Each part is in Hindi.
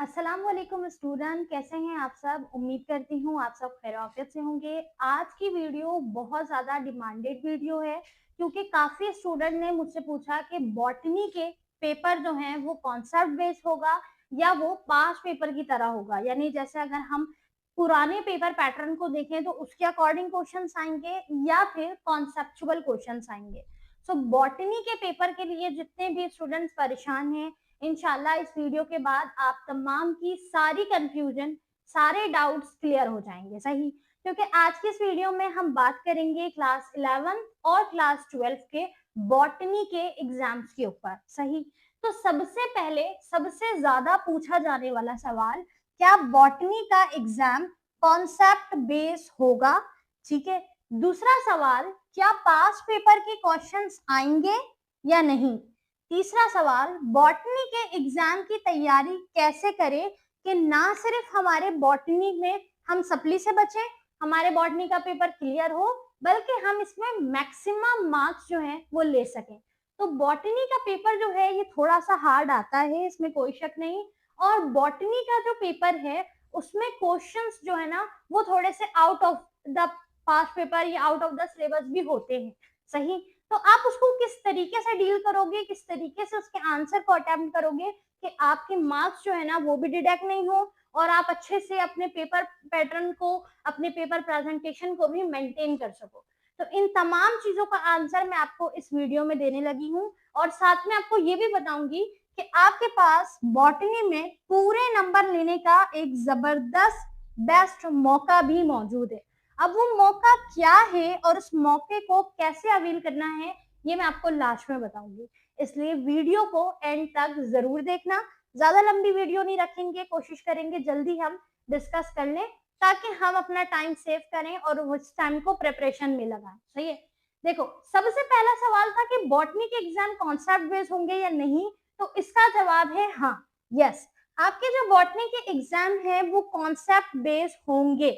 अस्सलाम वालेकुम स्टूडेंट, कैसे हैं आप सब। उम्मीद करती हूँ आप सब खैरियत से होंगे। आज की वीडियो बहुत ज़्यादा डिमांडेड वीडियो है क्योंकि काफ़ी स्टूडेंट ने मुझसे पूछा कि बॉटनी के पेपर जो हैं वो कॉन्सेप्ट बेस्ड होगा या वो पास पेपर की तरह होगा। यानी जैसे अगर हम पुराने पेपर पैटर्न को देखें तो उसके अकॉर्डिंग क्वेश्चंस आएंगे या फिर कॉन्सेप्चुअल क्वेश्चंस आएंगे। सो बॉटनी के पेपर के लिए जितने भी स्टूडेंट्स परेशान हैं, इंशाल्लाह इस वीडियो के बाद आप तमाम की सारी कंफ्यूजन, सारे डाउट्स क्लियर हो जाएंगे। सही, क्योंकि आज की इस वीडियो में हम बात करेंगे क्लास 11 और क्लास 12 के बॉटनी के एग्जाम्स के ऊपर। सही, तो सबसे पहले सबसे ज्यादा पूछा जाने वाला सवाल, क्या बॉटनी का एग्जाम कॉन्सेप्ट बेस होगा? ठीक है। दूसरा सवाल, क्या पास पेपर के क्वेश्चंस आएंगे या नहीं? तीसरा सवाल, बॉटनी के एग्जाम की तैयारी कैसे करें कि ना सिर्फ हमारे बॉटनी में हम सप्ली से बचें, हमारे बॉटनी का पेपर क्लियर हो, बल्कि हम इसमें मैक्सिमम मार्क्स जो हैं वो ले सकें। तो बॉटनी का पेपर जो है ये थोड़ा सा हार्ड आता है, इसमें कोई शक नहीं। और बॉटनी का जो पेपर है उसमें क्वेश्चंस जो है ना वो थोड़े से out of the pass paper या आउट ऑफ द सिलेबस भी होते हैं। सही, तो आप उसको किस तरीके से डील करोगे, किस तरीके से उसके आंसर को अटेम्प्ट करोगे कि आपके मार्क्स जो है ना वो भी डिडक्ट नहीं हो और आप अच्छे से अपने पेपर पैटर्न को, अपने पेपर प्रेजेंटेशन को भी मेंटेन कर सको। तो इन तमाम चीजों का आंसर मैं आपको इस वीडियो में देने लगी हूँ और साथ में आपको ये भी बताऊंगी कि आपके पास बॉटनी में पूरे नंबर लेने का एक जबरदस्त बेस्ट मौका भी मौजूद है। अब वो मौका क्या है और उस मौके को कैसे अवील करना है ये मैं आपको लास्ट में बताऊंगी, इसलिए वीडियो को एंड तक जरूर देखना। ज्यादा लंबी वीडियो नहीं रखेंगे, कोशिश करेंगे जल्दी हम डिस्कस कर लें ताकि हम अपना टाइम सेव करें और उस टाइम को प्रिपरेशन में लगाएं। सही है। देखो, सबसे पहला सवाल था कि बॉटनी के एग्जाम कॉन्सेप्ट बेस्ड होंगे या नहीं, तो इसका जवाब है हाँ, यस। आपके जो बॉटनी के एग्जाम है वो कॉन्सेप्ट बेस्ड होंगे।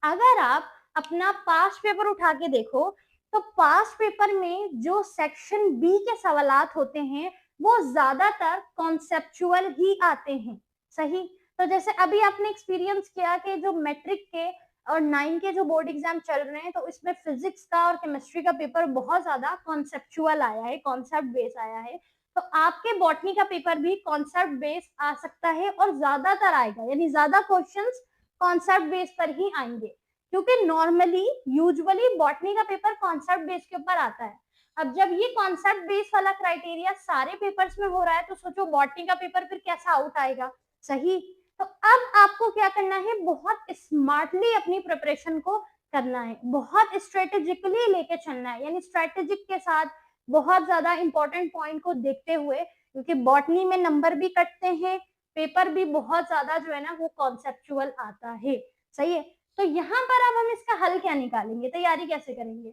अगर आप अपना पास्ट पेपर उठा के देखो तो पास्ट पेपर में जो सेक्शन बी के सवालात होते हैं वो ज्यादातर कॉन्सेप्चुअल ही आते हैं। सही, तो जैसे अभी आपने एक्सपीरियंस किया कि जो मैट्रिक के और 9 के जो बोर्ड एग्जाम चल रहे हैं तो इसमें फिजिक्स का और केमिस्ट्री का पेपर बहुत ज्यादा कॉन्सेप्चुअल आया है, कॉन्सेप्ट बेस आया है। तो आपके बॉटनी का पेपर भी कॉन्सेप्ट बेस आ सकता है और ज्यादातर आएगा, यानी ज्यादा क्वेश्चंस कॉन्सेप्ट बेस पर ही आएंगे क्योंकि नॉर्मली यूजुअली बॉटनी का पेपर कॉन्सेप्ट बेस के ऊपर आता है। अब जब ये कॉन्सेप्ट बेस वाला क्राइटेरिया सारे पेपर्स में हो रहा है तो सोचो बॉटनी का पेपर फिर कैसा आउट आएगा। सही, तो अब आपको क्या करना है, बहुत स्मार्टली अपनी प्रिपरेशन को करना है, बहुत स्ट्रेटेजिकली लेके चलना है, यानी स्ट्रेटेजिक के साथ बहुत ज्यादा इंपॉर्टेंट पॉइंट को देखते हुए, क्योंकि बॉटनी में नंबर भी कटते हैं, पेपर भी बहुत ज्यादा जो है ना वो कॉन्सेप्चुअल आता है। सही है, तो यहाँ पर अब हम इसका हल क्या निकालेंगे, तैयारी कैसे करेंगे।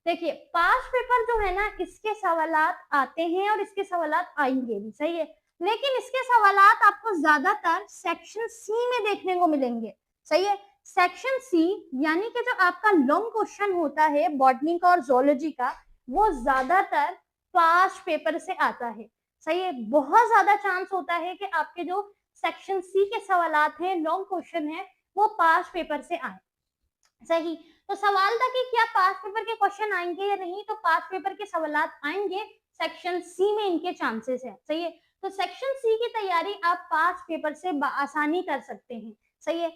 देखिए, पास पेपर जो है ना इसके सवालात आते हैं और इसके सवालात आएंगे भी। सही है, लेकिन इसके सवालात आपको ज्यादातर सेक्शन सी में देखने को मिलेंगे। सही है, सेक्शन सी यानी कि जो आपका लॉन्ग क्वेश्चन होता है बॉटनी का और जोलॉजी का वो ज्यादातर पास पेपर से आता है। सही है, बहुत ज्यादा चांस होता है कि आपके जो सेक्शन सी के सवालात हैं, लॉन्ग क्वेश्चन है, वो पास पेपर से आए। सही, तो सवाल था कि क्या पास पेपर के क्वेश्चन आएंगे या नहीं, तो पास पेपर के सवालात आएंगे, सेक्शन सी में इनके चांसेस है। सही है, तो सेक्शन सी की तैयारी आप पास पेपर से आसानी कर सकते हैं। सही है,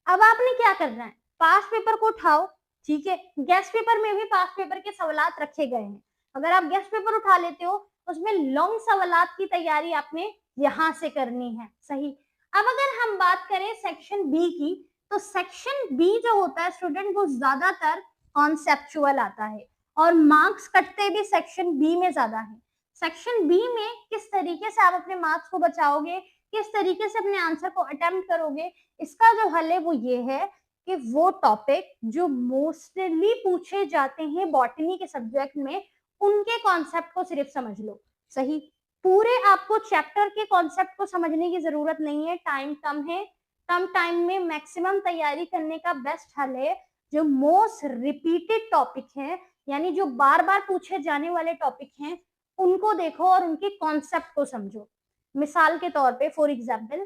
अब आपने क्या करना है, पास पेपर को उठाओ। ठीक है, गेस्ट पेपर में भी पास पेपर के सवालात रखे गए हैं। अगर आप गेस्ट पेपर उठा लेते हो उसमें लॉन्ग सवालात की तैयारी आपने यहां से करनी है। सही, अब अगर हम बात करें सेक्शन बी की, तो सेक्शन बी जो होता है स्टूडेंट वो ज्यादातर कॉन्सेप्चुअल आता है और मार्क्स कटते भी सेक्शन बी में ज्यादा है। सेक्शन बी में किस तरीके से आप अपने मार्क्स को बचाओगे, किस तरीके से अपने आंसर को अटेम्प्ट करोगे, इसका जो हल है वो ये है कि वो टॉपिक जो मोस्टली पूछे जाते हैं बॉटनी के सब्जेक्ट में उनके कॉन्सेप्ट को सिर्फ समझ लो। सही, पूरे आपको चैप्टर के कॉन्सेप्ट को समझने की जरूरत नहीं है, टाइम कम है, कम टाइम में मैक्सिमम तैयारी करने का बेस्ट हल है जो मोस्ट रिपीटेड टॉपिक है, यानी जो बार बार पूछे जाने वाले टॉपिक हैं उनको देखो और उनके कॉन्सेप्ट को समझो। मिसाल के तौर पे फॉर एग्जाम्पल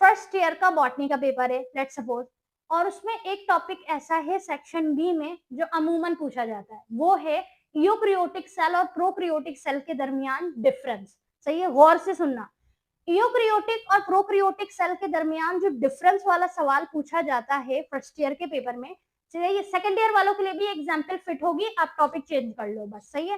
फर्स्ट ईयर का बॉटनी का पेपर है लेट्स सपोज, और उसमें एक टॉपिक ऐसा है सेक्शन बी में जो अमूमन पूछा जाता है, वो है यूकैरियोटिक सेल और प्रोकैरियोटिक सेल के दरमियान डिफरेंस। सही है, गौर से सुनना। यूकैरियोटिक और प्रोकैरियोटिक सेल के दरमियान जो डिफरेंस वाला सवाल पूछा जाता है फर्स्ट ईयर के पेपर में, ये सेकंड ईयर वालों के लिए भी एग्जाम्पल फिट होगी, आप टॉपिक चेंज कर लो बस। सही है,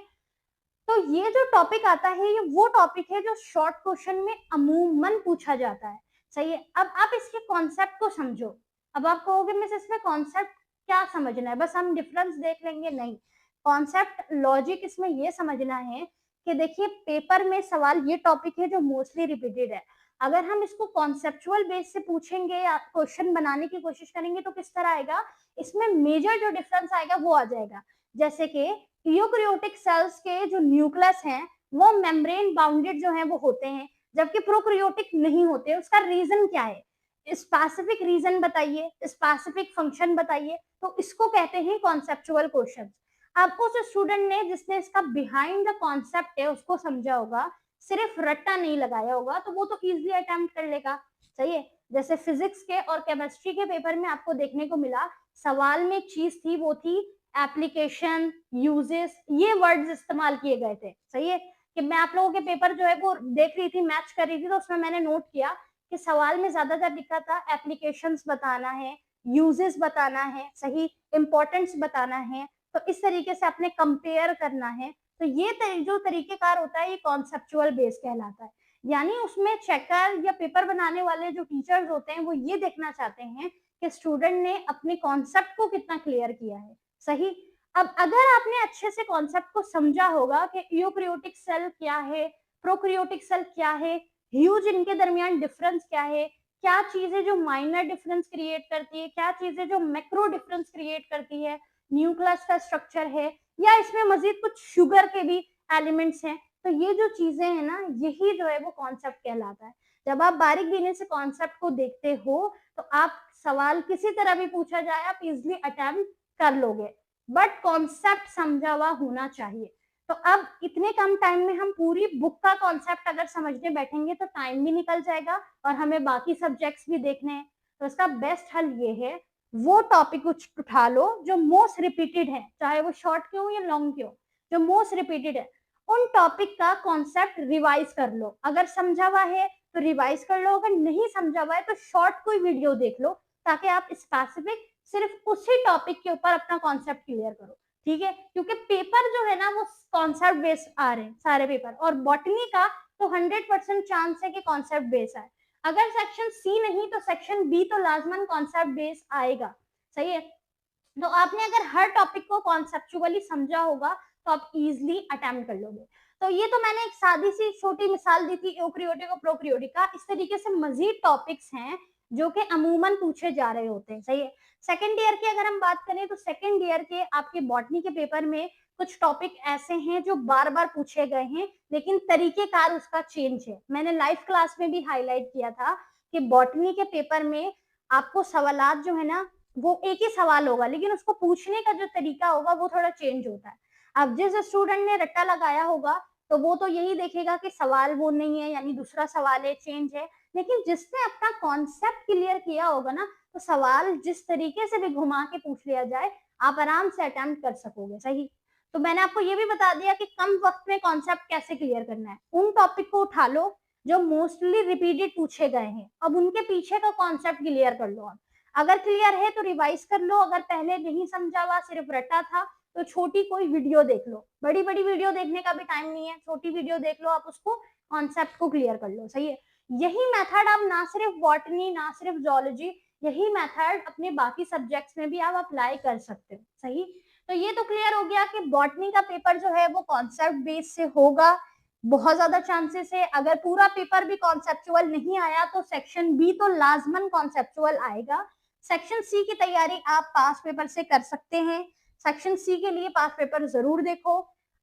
तो ये जो टॉपिक आता है ये वो टॉपिक है जो शॉर्ट क्वेश्चन में अमूमन पूछा जाता है। सही है, अब आप इसके कॉन्सेप्ट को समझो। अब आप कहोगे मिस इसमें कॉन्सेप्ट क्या समझना है, बस हम डिफरेंस देख लेंगे? नहीं, कॉन्सेप्ट लॉजिक इसमें ये समझना है कि देखिए पेपर में सवाल ये टॉपिक है जो मोस्टली रिपीटेड है। अगर हम इसको कॉन्सेप्चुअल बेस से पूछेंगे या क्वेश्चन बनाने की कोशिश करेंगे तो किस तरह आएगा, इसमें मेजर जो डिफरेंस आएगा वो आ जाएगा। जैसे कि यूकैरियोटिक सेल्स के जो न्यूक्लियस हैं वो मेम्ब्रेन बाउंडेड जो है वो होते हैं, जबकि प्रोकैरियोटिक नहीं होते। उसका रीजन क्या है, स्पेसिफिक रीजन बताइए, स्पेसिफिक फंक्शन बताइए। तो इसको कहते हैं कॉन्सेप्चुअल क्वेश्चन। अब उस स्टूडेंट ने जिसने इसका बिहाइंड द कॉन्सेप्ट है उसको समझा होगा, सिर्फ रट्टा नहीं लगाया होगा, तो वो तो इजिली अटेम्प्ट कर लेगा। सही है, जैसे फिजिक्स के और केमिस्ट्री के पेपर में आपको देखने को मिला, सवाल में एक चीज थी, वो थी एप्लीकेशन, यूजेस, ये वर्ड्स इस्तेमाल किए गए थे। सही है, कि मैं आप लोगों के पेपर जो है वो देख रही थी, मैच कर रही थी, तो उसमें मैंने नोट किया कि सवाल में ज्यादातर लिखा था एप्लीकेशंस बताना है, यूजेस बताना है, सही, इंपॉर्टेंस बताना है। तो इस तरीके से आपने कंपेयर करना है। तो ये जो तरीकेकार होता है ये कॉन्सेप्चुअल बेस कहलाता है। यानी उसमें चेकर या पेपर बनाने वाले जो टीचर्स होते हैं वो ये देखना चाहते हैं कि स्टूडेंट ने अपने कॉन्सेप्ट को कितना क्लियर किया है। सही, अब अगर आपने अच्छे से कॉन्सेप्ट को समझा होगा कि यूकैरियोटिक सेल क्या है, प्रोकैरियोटिक सेल क्या है, ह्यूज इनके दरमियान डिफरेंस क्या है, क्या चीजें जो माइनर डिफरेंस क्रिएट करती है, क्या चीजें जो मैक्रो डिफरेंस क्रिएट करती है, न्यूक्लियस का स्ट्रक्चर है, या इसमें मजीद कुछ शुगर के भी एलिमेंट्स हैं, तो ये जो चीजें हैं ना, यही जो है वो कॉन्सेप्ट कहलाता है। जब आप बारीक बीने से कॉन्सेप्ट को देखते हो तो आप सवाल किसी तरह भी पूछा जाए आप इजिली अटेम्प्ट कर लोगे, बट कॉन्सेप्ट समझा हुआ होना चाहिए। तो अब इतने कम टाइम में हम पूरी बुक का कॉन्सेप्ट अगर समझने बैठेंगे तो टाइम भी निकल जाएगा और हमें बाकी सब्जेक्ट्स भी देखने हैं। तो इसका बेस्ट हल ये है, वो टॉपिक उठा लो जो मोस्ट रिपीटेड है, चाहे वो शॉर्ट क्यों या लॉन्ग क्यों, जो मोस्ट रिपीटेड है उन टॉपिक का कॉन्सेप्ट रिवाइज कर लो। अगर समझा हुआ है तो रिवाइज कर लो, अगर नहीं समझा हुआ है तो शॉर्ट कोई वीडियो देख लो, ताकि आप स्पेसिफिक सिर्फ उसी टॉपिक के ऊपर अपना कॉन्सेप्ट क्लियर करो। ठीक है, क्योंकि पेपर जो है ना वो कॉन्सेप्ट बेस्ड आ रहे हैं सारे पेपर, और बॉटनी का तो 100% चांस है कि कॉन्सेप्ट बेस्ड आए। अगर सेक्शन सी नहीं तो सेक्शन बी तो लाजमन कॉन्सेप्ट बेस्ड आएगा। सही है, तो आपने अगर हर टॉपिक को कॉन्सेप्चुअली समझा होगा तो आप इजिली अटेम्प्ट कर लोगे। तो ये तो मैंने एक सादी सी छोटी मिसाल दी थी यूकैरियोटिक और प्रोकैरियोटिक का। इस तरीके से मजीद टॉपिक्स हैं जो कि अमूमन पूछे जा रहे होते हैं। सही है, सेकंड ईयर की अगर हम बात करें तो सेकंड ईयर के आपके बॉटनी के पेपर में कुछ टॉपिक ऐसे हैं जो बार बार पूछे गए हैं, लेकिन तरीकेकार उसका चेंज है। मैंने लाइव क्लास में भी हाईलाइट किया था कि बॉटनी के पेपर में आपको सवालात जो है ना वो एक ही सवाल होगा, लेकिन उसको पूछने का जो तरीका होगा वो थोड़ा चेंज होता है। अब जिस स्टूडेंट ने रट्टा लगाया होगा तो वो तो यही देखेगा कि सवाल वो नहीं है, यानी दूसरा सवाल है, चेंज है। लेकिन जिसने अपना कॉन्सेप्ट क्लियर किया होगा ना, तो सवाल जिस तरीके से भी घुमा के पूछ लिया जाए आप आराम से अटेम्प्ट कर सकोगे। सही, तो मैंने आपको ये भी बता दिया कि कम वक्त में कॉन्सेप्ट कैसे क्लियर करना है। उन टॉपिक को उठा लो जो मोस्टली रिपीटेड पूछे गए हैं, अब उनके पीछे का कॉन्सेप्ट क्लियर कर लो। आप अगर क्लियर है तो रिवाइज कर लो, अगर पहले नहीं समझा हुआ सिर्फ रटा था तो छोटी कोई वीडियो देख लो। बड़ी बड़ी वीडियो देखने का भी टाइम नहीं है, छोटी वीडियो देख लो, आप उसको कॉन्सेप्ट को क्लियर कर लो। सही है, यही मेथड आप ना सिर्फ बॉटनी ना सिर्फ जोलॉजी, यही मेथड अपने बाकी सब्जेक्ट्स में भी आप अप्लाई कर सकते हो। सही, तो ये तो क्लियर हो गया कि बॉटनी का पेपर जो है वो कॉन्सेप्ट बेस से होगा, बहुत ज्यादा चांसेस है। अगर पूरा पेपर भी कॉन्सेप्चुअल नहीं आया तो सेक्शन बी तो लाजमन कॉन्सेप्चुअल आएगा। सेक्शन सी की तैयारी आप पास पेपर से कर सकते हैं। सेक्शन सी के लिए पास पेपर जरूर देखो।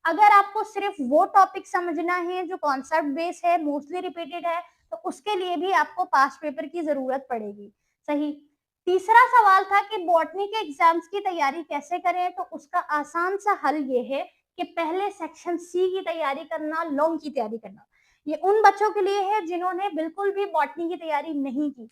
अगर आपको सिर्फ वो टॉपिक समझना है जो कॉन्सेप्ट बेस है, मोस्टली रिपीटेड है, तो उसके लिए भी आपको पास पेपर की जरूरत पड़ेगी। सही, तीसरा सवाल था कि बॉटनी के एग्जाम्स की तैयारी कैसे करें, तो उसका आसान सा हल ये है कि पहले सेक्शन सी की तैयारी करना, लॉन्ग की तैयारी करना। ये उन बच्चों के लिए है जिन्होंने बिल्कुल भी बॉटनी की तैयारी नहीं की।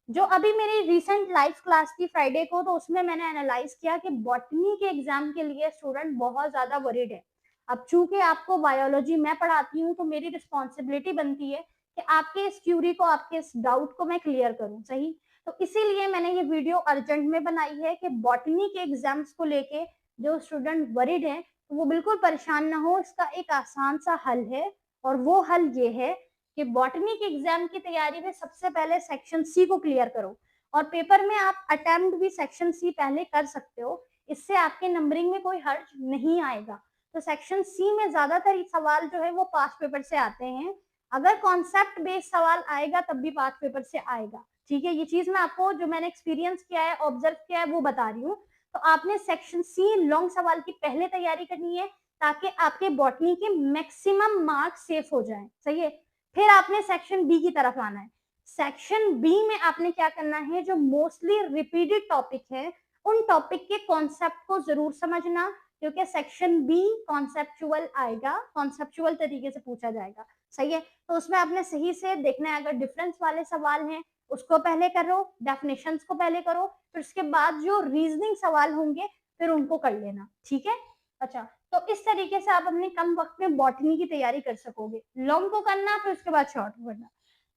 जो अभी मेरी रिसेंट लाइव क्लास थी फ्राइडे को, तो उसमें मैंने एनालाइज किया कि बॉटनी के एग्जाम के लिए स्टूडेंट बहुत ज्यादा वरीड है। अब चूंकि आपको बायोलॉजी मैं पढ़ाती हूँ, तो मेरी रिस्पॉन्सिबिलिटी बनती है कि आपके इस क्यूरी को, आपके इस डाउट को मैं क्लियर करूँ, सही। तो इसीलिए मैंने ये वीडियो अर्जेंट में बनाई है कि बॉटनी के एग्जाम्स को लेके जो स्टूडेंट वरीड है, तो वो बिल्कुल परेशान ना हो। इसका एक आसान सा हल है, और वो हल ये है कि बॉटनी के एग्जाम की तैयारी में सबसे पहले सेक्शन सी को क्लियर करो, और पेपर में आप अटेम्प्ट भी सेक्शन सी पहले कर सकते हो। इससे आपके नंबरिंग में कोई हर्ज नहीं आएगा। तो सेक्शन सी में ज्यादातर सवाल जो है वो पास्ट पेपर से आते हैं। अगर कॉन्सेप्ट बेस्ड सवाल आएगा तब भी पास्ट पेपर से आएगा, ठीक है। ये चीज मैं आपको, जो मैंने एक्सपीरियंस किया है, ऑब्जर्व किया है, वो बता रही हूँ। तो आपने सेक्शन सी लॉन्ग सवाल की पहले तैयारी करनी है, ताकि आपके बॉटनी के मैक्सिमम मार्क्स सेफ हो जाए, सही है। फिर आपने सेक्शन बी की तरफ आना है। सेक्शन बी में आपने क्या करना है, जो मोस्टली रिपीटेड टॉपिक है, उन टॉपिक के कॉन्सेप्ट को जरूर समझना, क्योंकि सेक्शन बी कॉन्सेप्चुअल आएगा, कॉन्सेप्चुअल तरीके से पूछा जाएगा, सही है। तो उसमें आपने सही से देखना है, अगर डिफरेंस वाले सवाल हैं उसको पहले करो, डेफिनेशंस को पहले करो, फिर उसके बाद जो रीजनिंग सवाल होंगे फिर उनको कर लेना, ठीक है। अच्छा, तो इस तरीके से आप अपने कम वक्त में बॉटनी की तैयारी कर सकोगे। लॉन्ग को करना, फिर उसके बाद शॉर्ट को करना।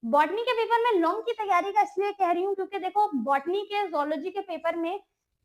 बॉटनी के पेपर में लॉन्ग की तैयारी का इसलिए कह रही हूँ, क्योंकि देखो बॉटनी के, जोलॉजी के पेपर में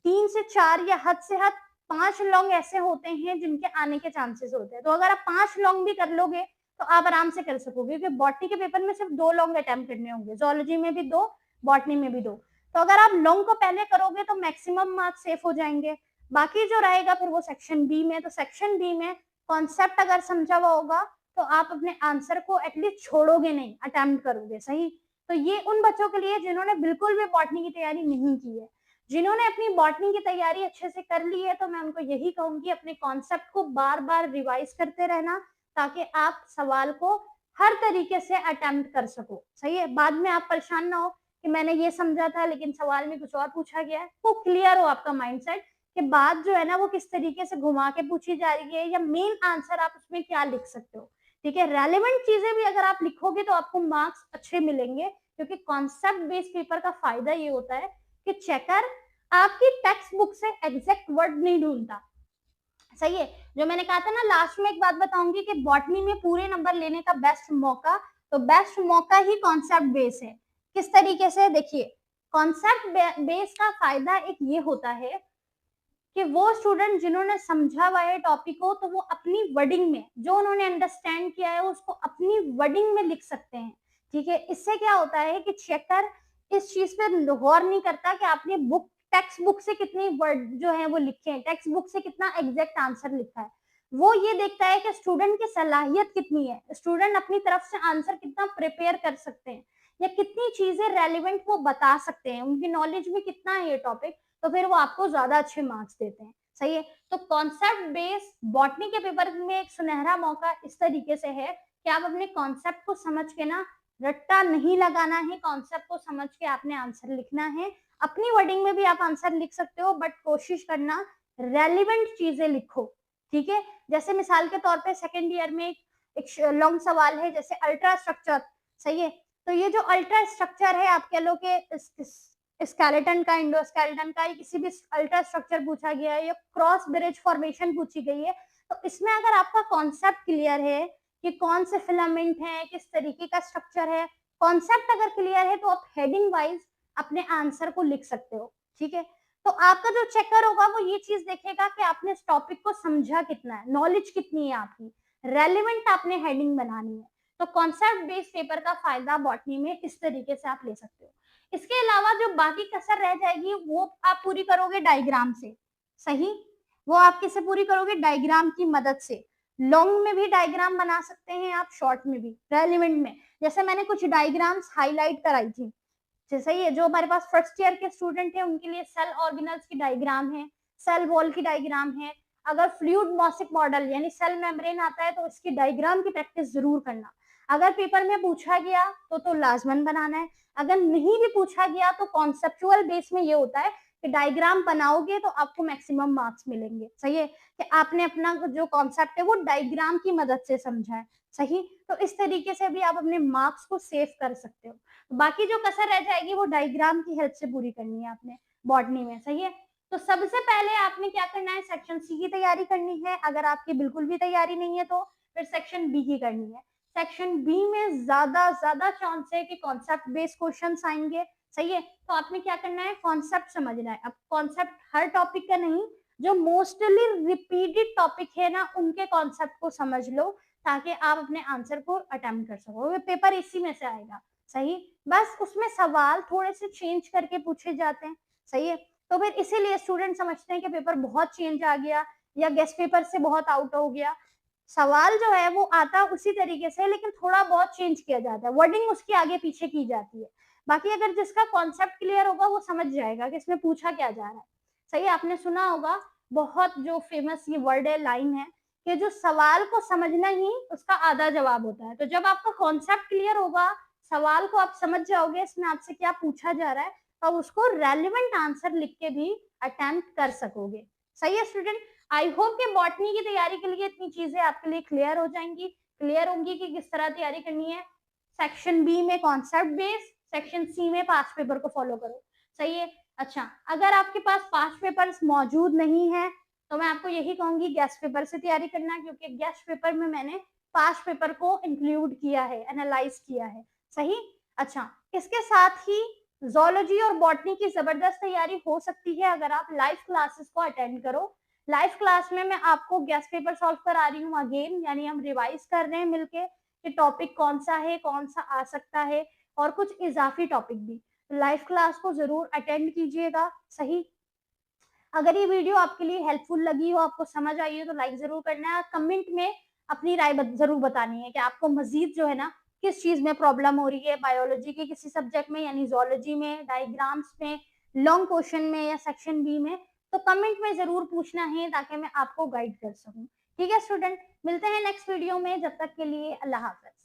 3 से 4 या हद से हद 5 लॉन्ग ऐसे होते हैं जिनके आने के चांसेस होते हैं। तो अगर आप 5 लॉन्ग भी कर लोगे तो आप आराम से कर सकोगे, क्योंकि बॉटनी के पेपर में सिर्फ 2 लॉन्ग अटेम्प्ट करने होंगे, जोलॉजी में भी 2, बॉटनी में भी 2। तो अगर आप लॉन्ग को पहले करोगे तो मैक्सिमम मार्क्स सेफ हो जाएंगे। बाकी जो रहेगा फिर वो सेक्शन बी में। तो सेक्शन बी में कॉन्सेप्ट अगर समझा हुआ होगा तो आप अपने आंसर को एटलीस्ट छोड़ोगे नहीं, अटेम्प्ट करोगे, सही। तो ये उन बच्चों के लिए जिन्होंने बिल्कुल भी बॉटनी की तैयारी नहीं की है। जिन्होंने अपनी बॉटनी की तैयारी अच्छे से कर ली है, तो मैं उनको यही कहूंगी, अपने कॉन्सेप्ट को बार बार रिवाइज करते रहना, ताकि आप सवाल को हर तरीके से अटेम्प्ट कर सको, सही है। बाद में आप परेशान ना हो कि मैंने ये समझा था लेकिन सवाल में कुछ और पूछा गया है। वो क्लियर हो आपका माइंडसेट कि बात जो है ना वो किस तरीके से घुमा के पूछी जा रही है, या मेन आंसर आप उसमें क्या लिख सकते हो, ठीक है। रेलेवेंट चीजें भी अगर आप लिखोगे तो आपको मार्क्स अच्छे मिलेंगे, क्योंकि कॉन्सेप्ट बेस्ड पेपर का फायदा ये होता है कि चेकर आपकी टेक्स्ट बुक से एग्जैक्ट वर्ड नहीं ढूंढता, सही है। जो मैंने कहा था ना, लास्ट में एक बात बताऊंगी कि बॉटनी में पूरे नंबर लेने का बेस्ट मौका, तो बेस्ट मौका ही कॉन्सेप्ट बेस है। किस तरीके से, देखिए, कॉन्सेप्ट बेस का फायदा एक ये होता है कि वो स्टूडेंट जिन्होंने समझा हुआ है टॉपिक को, तो वो अपनी वर्डिंग में, जो उन्होंने अंडरस्टैंड किया है, उसको अपनी वर्डिंग में लिख सकते हैं, ठीक है। इससे क्या होता है कि चेकर इस चीज पे गौर नहीं करता कि आपने बुक, टेक्स्ट बुक से कितनी वर्ड जो है वो लिखे हैं, टेक्स्ट बुक से कितना एग्जैक्ट आंसर लिखा है। वो ये देखता है कि स्टूडेंट की सलाहियत कितनी है, स्टूडेंट अपनी तरफ से आंसर कितना प्रिपेयर कर सकते हैं, या कितनी चीजें रेलिवेंट वो बता सकते हैं, उनकी नॉलेज में कितना है ये टॉपिक। तो फिर वो आपको ज्यादा अच्छे मार्क्स देते हैं, सही है। तो कॉन्सेप्ट बेस्ड बॉटनी के पेपर में एक सुनहरा मौका इस तरीके से है कि आप अपने कॉन्सेप्ट को समझ के ना, रट्टा नहीं लगाना है, कॉन्सेप्ट को समझ के आपने आंसर लिखना है। अपनी वर्डिंग में भी आप आंसर लिख सकते हो, बट कोशिश करना रेलिवेंट चीजें लिखो, ठीक है। जैसे मिसाल के तौर पे सेकेंड ईयर में एक लॉन्ग सवाल है, जैसे अल्ट्रा स्ट्रक्चर, सही है। तो ये जो अल्ट्रा स्ट्रक्चर है, आप कह लो कि स्केलेटन का, इंडोस्केलेटन का, किसी भी अल्ट्रा स्ट्रक्चर पूछा गया है, या क्रॉस ब्रिज फॉर्मेशन पूछी गई है, तो इसमें अगर आपका कॉन्सेप्ट क्लियर है कि कौन से फिलामेंट है, किस तरीके का स्ट्रक्चर है, कॉन्सेप्ट अगर क्लियर है, तो आप हेडिंग वाइज अपने आंसर को लिख सकते हो, ठीक है। तो आपका जो चेकर होगा वो ये चीज देखेगा कि आपने इस टॉपिक को समझा कितना है, नॉलेज कितनी है आपकी, रेलिवेंट आपने हेडिंग बनानी है। तो कॉन्सेप्ट बेस्ड पेपर का फायदा बॉटनी में इस तरीके से आप ले सकते हो। इसके अलावा जो बाकी कसर रह जाएगी वो आप पूरी करोगे डायग्राम से, सही। वो आप किसे पूरी करोगे, डायग्राम की मदद से। लॉन्ग में भी डायग्राम बना सकते हैं आप, शॉर्ट में भी, रेलिवेंट में। जैसे मैंने कुछ डायग्राम्स हाईलाइट कराई थी, जैसे ये जो हमारे पास फर्स्ट ईयर के स्टूडेंट हैं उनके लिए सेल ऑर्गेनल्स की डायग्राम है, सेल वॉल की डायग्राम है। अगर फ्लूइड मॉसिक मॉडल यानी सेल मेम्ब्रेन आता है तो इसकी डायग्राम की प्रैक्टिस जरूर करना। अगर पेपर में पूछा गया तो लाजमन बनाना है। अगर नहीं भी पूछा गया तो कॉन्सेप्चुअल बेस में ये होता है कि डायग्राम बनाओगे तो आपको मैक्सिमम मार्क्स मिलेंगे, सही है, कि आपने अपना जो कॉन्सेप्ट है वो डायग्राम की मदद से समझा है। सही। तो इस तरीके से भी आप अपने मार्क्स को सेव कर सकते हो। बाकी जो कसर रह जाएगी वो डायग्राम की हेल्प से पूरी करनी है आपने बॉटनी में, सही है। तो सबसे पहले आपने क्या करना है, सेक्शन सी की तैयारी करनी है। अगर आपकी बिल्कुल भी तैयारी नहीं है तो फिर सेक्शन बी की करनी है। सेक्शन बी में ज्यादा चांस है कि कॉन्सेप्ट बेस्ड क्वेश्चंस आएंगे, सही है। तो आपने क्या करना है, कॉन्सेप्ट समझना है। अब कॉन्सेप्ट हर टॉपिक का नहीं, जो मोस्टली रिपीटेड टॉपिक है ना उनके कॉन्सेप्ट को समझ लो, ताकि आप अपने आंसर को अटेम्प्ट कर सको। पेपर इसी में से आएगा, सही। बस उसमें सवाल थोड़े से चेंज करके पूछे जाते हैं, सही है। तो फिर इसीलिए स्टूडेंट समझते हैं कि पेपर बहुत चेंज आ गया या गेस्ट पेपर से बहुत आउट हो गया। सवाल जो है वो आता उसी तरीके से, लेकिन थोड़ा बहुत चेंज किया जाता है, वर्डिंग उसकी आगे पीछे की जाती है। बाकी अगर जिसका कॉन्सेप्ट क्लियर होगा वो समझ जाएगा कि इसमें पूछा क्या जा रहा है, सही। आपने सुना होगा बहुत जो फेमस ये वर्ड है, लाइन है, कि जो सवाल को समझना ही उसका आधा जवाब होता है। तो जब आपका कॉन्सेप्ट क्लियर होगा, सवाल को आप समझ जाओगे इसमें आपसे क्या पूछा जा रहा है, तो उसको रेलिवेंट आंसर लिख के भी अटेम्प्ट कर सकोगे, सही है स्टूडेंट। आई होप कि बॉटनी की तैयारी के लिए इतनी चीजें आपके लिए क्लियर हो जाएंगी, क्लियर होंगी कि किस तरह तैयारी करनी है। सेक्शन बी में कॉन्सेप्ट बेस्ड, सेक्शन सी में पास्ट पेपर को फॉलो करो, सही है। अच्छा, अगर आपके पास पास्ट पेपर्स मौजूद नहीं है तो मैं आपको यही कहूंगी गेस्ट पेपर से तैयारी करना, क्योंकि गेस्ट पेपर में मैंने पास्ट पेपर को इंक्लूड किया है, एनालाइज किया है, सही। अच्छा, इसके साथ ही जोलॉजी और बॉटनी की जबरदस्त तैयारी हो सकती है अगर आप लाइव क्लासेस को अटेंड करो। लाइव क्लास में मैं आपको गेस्ट पेपर सॉल्व करा रही हूँ अगेन, यानी हम रिवाइज कर रहे हैं मिलके कि टॉपिक कौन सा है, कौन सा आ सकता है, और कुछ इजाफी टॉपिक भी। लाइव क्लास को जरूर अटेंड कीजिएगा, सही। अगर ये वीडियो आपके लिए हेल्पफुल लगी हो, आपको समझ आई हो, तो लाइक जरूर करना है। कमेंट में अपनी राय जरूर बतानी है कि आपको मजीद जो है ना किस चीज में प्रॉब्लम हो रही है, बायोलॉजी के किसी सब्जेक्ट में, यानी जोलॉजी में, डायग्राम्स में, लॉन्ग क्वेश्चन में या सेक्शन बी में। तो कमेंट में जरूर पूछना है ताकि मैं आपको गाइड कर सकूं। ठीक है स्टूडेंट, मिलते हैं नेक्स्ट वीडियो में, जब तक के लिए अल्लाह हाफिज।